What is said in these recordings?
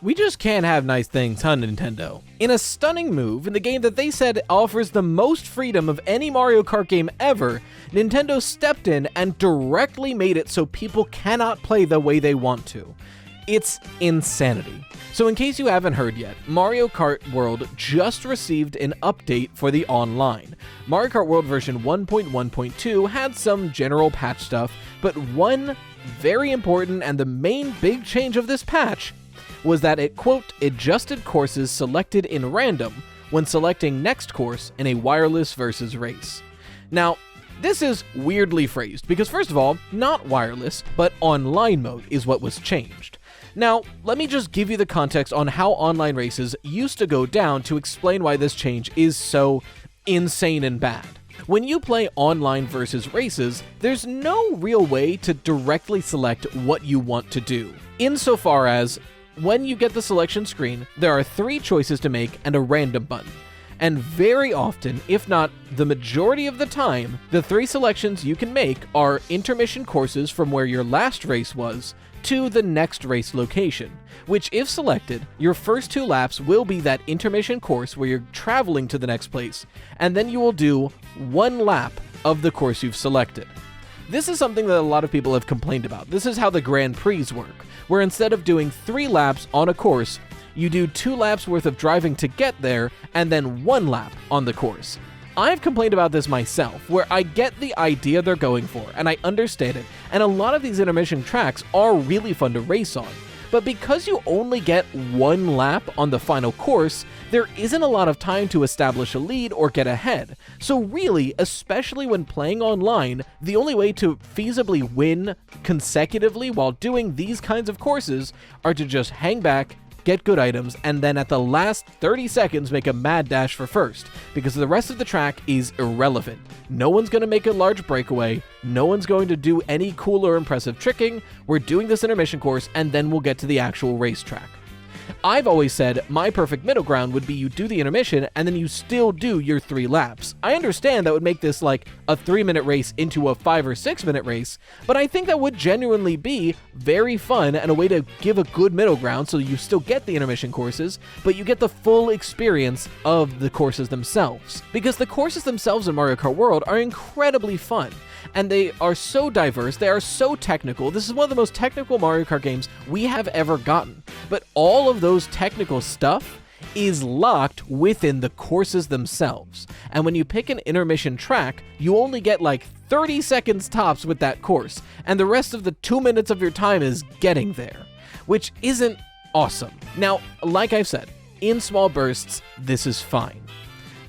We just can't have nice things, huh, Nintendo? In a stunning move, in the game that they said offers the most freedom of any Mario Kart game ever, Nintendo stepped in and directly made it so people cannot play the way they want to. It's insanity. So in case you haven't heard yet, Mario Kart World just received an update for the online. Mario Kart World version 1.1.2 had some general patch stuff, but one very important and the main big change of this patch was that it, quote, adjusted courses selected in random when selecting next course in a wireless versus race. Now, this is weirdly phrased because first of all, not wireless, but online mode is what was changed. Now, let me just give you the context on how online races used to go down to explain why this change is so insane and bad. When you play online versus races, there's no real way to directly select what you want to do, insofar as when you get the selection screen, there are 3 choices to make and a random button. And very often, if not the majority of the time, the 3 selections you can make are intermission courses from where your last race was to the next race location, which if selected, your first 2 laps will be that intermission course where you're traveling to the next place, and then you will do 1 lap of the course you've selected. This is something that a lot of people have complained about. This is how the Grand Prix work, where instead of doing 3 laps on a course, you do 2 laps worth of driving to get there, and then 1 lap on the course. I've complained about this myself, where I get the idea they're going for, and I understand it, and a lot of these intermission tracks are really fun to race on. But because you only get 1 lap on the final course, there isn't a lot of time to establish a lead or get ahead. So really, especially when playing online, the only way to feasibly win consecutively while doing these kinds of courses are to just hang back, get good items, and then at the last 30 seconds make a mad dash for first, because the rest of the track is irrelevant. No one's going to make a large breakaway, no one's going to do any cool or impressive tricking, we're doing this intermission course, and then we'll get to the actual racetrack. I've always said my perfect middle ground would be you do the intermission and then you still do your 3 laps. I understand that would make this like a 3-minute race into a 5 or 6-minute race, but I think that would genuinely be very fun and a way to give a good middle ground so you still get the intermission courses, but you get the full experience of the courses themselves. Because the courses themselves in Mario Kart World are incredibly fun, and they are so diverse, they are so technical. This is one of the most technical Mario Kart games we have ever gotten. But all of those technical stuff is locked within the courses themselves. And when you pick an intermission track, you only get like 30 seconds tops with that course, and the rest of the 2 minutes of your time is getting there, which isn't awesome. Now, like I've said, in small bursts, this is fine.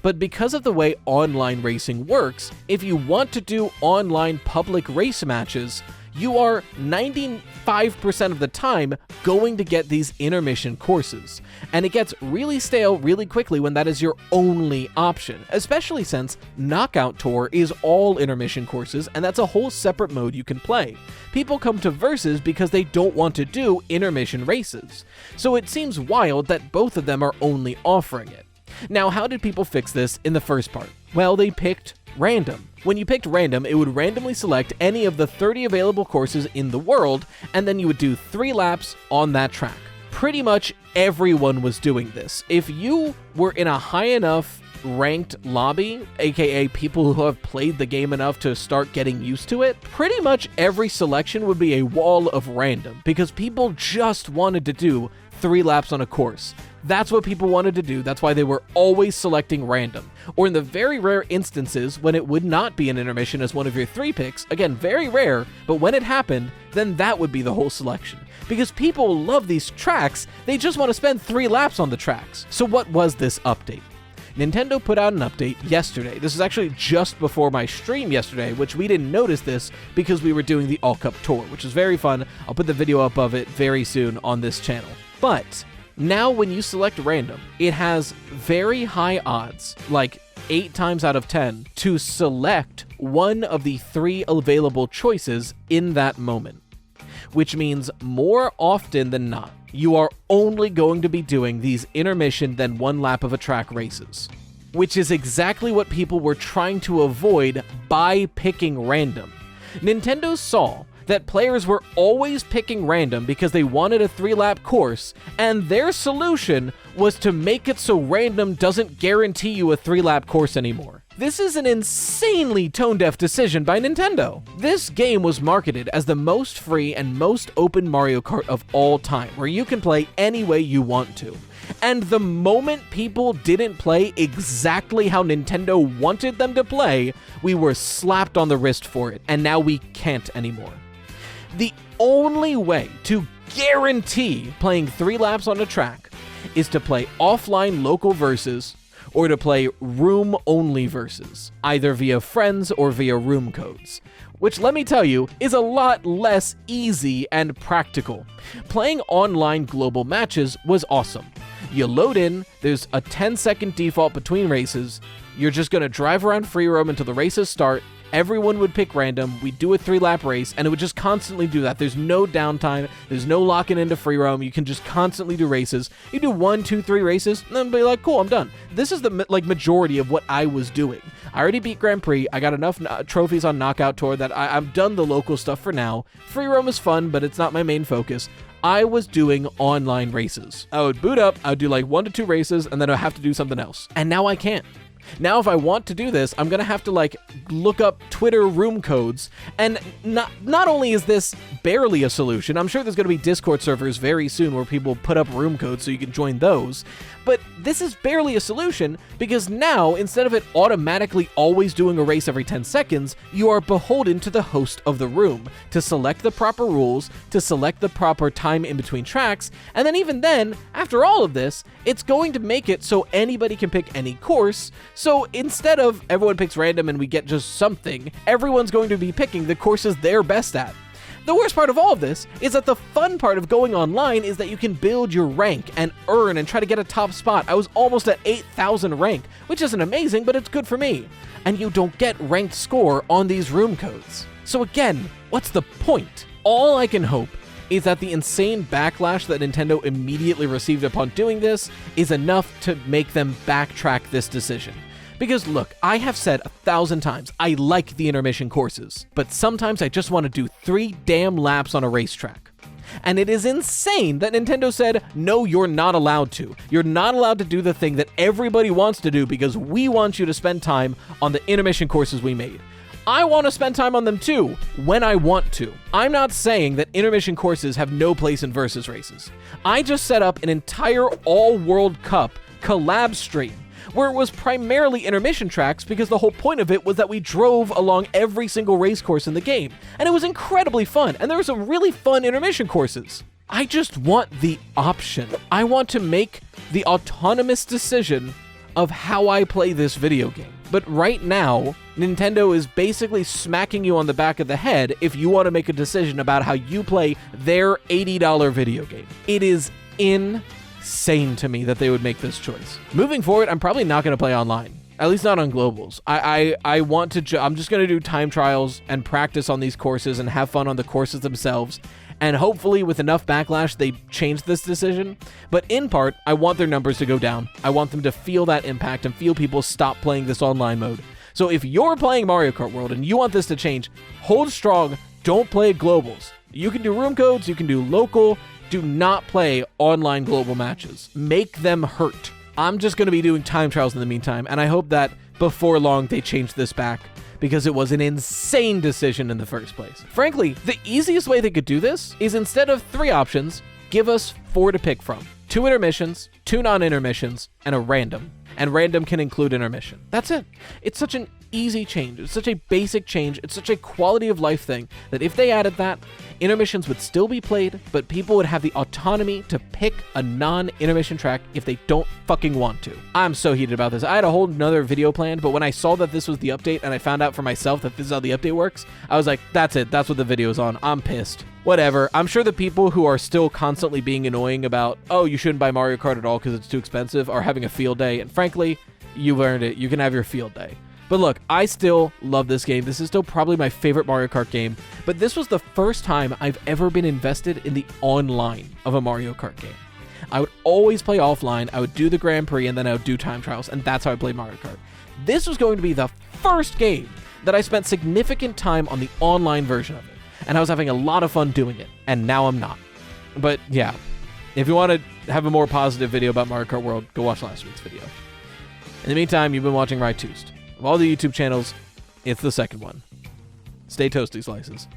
But because of the way online racing works, if you want to do online public race matches, you are 95% of the time going to get these intermission courses. And it gets really stale really quickly when that is your only option, especially since Knockout Tour is all intermission courses, and that's a whole separate mode you can play. People come to Versus because they don't want to do intermission races. So it seems wild that both of them are only offering it. Now, how did people fix this in the first part? Well, they picked random. When you picked random, it would randomly select any of the 30 available courses in the world, and then you would do 3 laps on that track. Pretty much everyone was doing this. If you were in a high enough ranked lobby, aka people who have played the game enough to start getting used to it, pretty much every selection would be a wall of random, because people just wanted to do 3 laps on a course. That's what people wanted to do. That's why they were always selecting random. Or in the very rare instances when it would not be an intermission as one of your 3 picks, again, very rare, but when it happened, then that would be the whole selection. Because people love these tracks, they just want to spend 3 laps on the tracks. So what was this update? Nintendo put out an update yesterday. This is actually just before my stream yesterday, which we didn't notice this because we were doing the All Cup Tour, which is very fun. I'll put the video up of it very soon on this channel. But now when you select random, it has very high odds, like 8 times out of 10, to select one of the 3 available choices in that moment. Which means more often than not, you are only going to be doing these intermission then 1 lap of a track races. Which is exactly what people were trying to avoid by picking random. Nintendo saw that players were always picking random because they wanted a 3-lap course, and their solution was to make it so random doesn't guarantee you a 3-lap course anymore. This is an insanely tone-deaf decision by Nintendo. This game was marketed as the most free and most open Mario Kart of all time, where you can play any way you want to. And the moment people didn't play exactly how Nintendo wanted them to play, we were slapped on the wrist for it, and now we can't anymore. The only way to guarantee playing 3 laps on a track is to play offline local versus, or to play room-only versus, either via friends or via room codes. Which, let me tell you, is a lot less easy and practical. Playing online global matches was awesome. You load in, there's a 10-second default between races, you're just gonna drive around free roam until the races start, everyone would pick random, we'd do a 3-lap race, and it would just constantly do that. There's no downtime, there's no locking into free roam, you can just constantly do races. You do 1, 2, 3 races, and then be like, cool, I'm done. This is the majority of what I was doing. I already beat Grand Prix, I got enough trophies on Knockout Tour that I'm done the local stuff for now. Free roam is fun, but it's not my main focus. I was doing online races. I would boot up, I would do like 1 to 2 races, and then I'd have to do something else. And now I can't. Now, if I want to do this, I'm gonna have to like look up Twitter room codes, and not only is this barely a solution, I'm sure there's gonna be Discord servers very soon where people put up room codes so you can join those, but this is barely a solution because now, instead of it automatically always doing a race every 10 seconds, you are beholden to the host of the room to select the proper rules, to select the proper time in between tracks, and then even then, after all of this, it's going to make it so anybody can pick any course. So instead of everyone picks random and we get just something, everyone's going to be picking the courses they're best at. The worst part of all of this is that the fun part of going online is that you can build your rank and earn and try to get a top spot. I was almost at 8,000 rank, which isn't amazing, but it's good for me. And you don't get ranked score on these room codes. So again, what's the point? All I can hope is that the insane backlash that Nintendo immediately received upon doing this is enough to make them backtrack this decision. Because look, I have said 1,000 times, I like the intermission courses, but sometimes I just want to do 3 damn laps on a racetrack. And it is insane that Nintendo said, no, you're not allowed to. You're not allowed to do the thing that everybody wants to do because we want you to spend time on the intermission courses we made. I want to spend time on them too, when I want to. I'm not saying that intermission courses have no place in versus races. I just set up an entire all-World Cup collab stream where it was primarily intermission tracks because the whole point of it was that we drove along every single race course in the game. And it was incredibly fun, and there were some really fun intermission courses. I just want the option. I want to make the autonomous decision of how I play this video game. But right now, Nintendo is basically smacking you on the back of the head if you want to make a decision about how you play their $80 video game. It is insane to me that they would make this choice. Moving forward, I'm probably not going to play online. At least not on globals. I want to, I'm just going to do time trials and practice on these courses and have fun on the courses themselves. And hopefully with enough backlash, they change this decision. But in part, I want their numbers to go down. I want them to feel that impact and feel people stop playing this online mode. So if you're playing Mario Kart World and you want this to change, hold strong, don't play globals. You can do room codes, you can do local, do not play online global matches. Make them hurt. I'm just going to be doing time trials in the meantime, and I hope that before long they change this back, because it was an insane decision in the first place. Frankly, the easiest way they could do this is instead of 3 options, give us 4 to pick from. 2 intermissions, 2 non-intermissions, and a random. And random can include intermission. That's it. It's such an easy change. It's such a basic change. It's such a quality of life thing that if they added that, intermissions would still be played, but people would have the autonomy to pick a non-intermission track if they don't fucking want to. I'm so heated about this. I had a whole nother video planned, but when I saw that this was the update and I found out for myself that this is how the update works, I was like, that's it. That's what the video is on. I'm pissed. Whatever. I'm sure the people who are still constantly being annoying about, oh, you shouldn't buy Mario Kart at all because it's too expensive, are having a field day. And frankly, you've earned it. You can have your field day. But look, I still love this game. This is still probably my favorite Mario Kart game, but this was the first time I've ever been invested in the online of a Mario Kart game. I would always play offline, I would do the Grand Prix, and then I would do time trials, and that's how I played Mario Kart. This was going to be the first game that I spent significant time on the online version of it. and I was having a lot of fun doing it, and now I'm not. But yeah, if you want to have a more positive video about Mario Kart World, go watch last week's video. In the meantime, you've been watching RyeTwost. Of all the YouTube channels, it's the second one. Stay toasty, slices.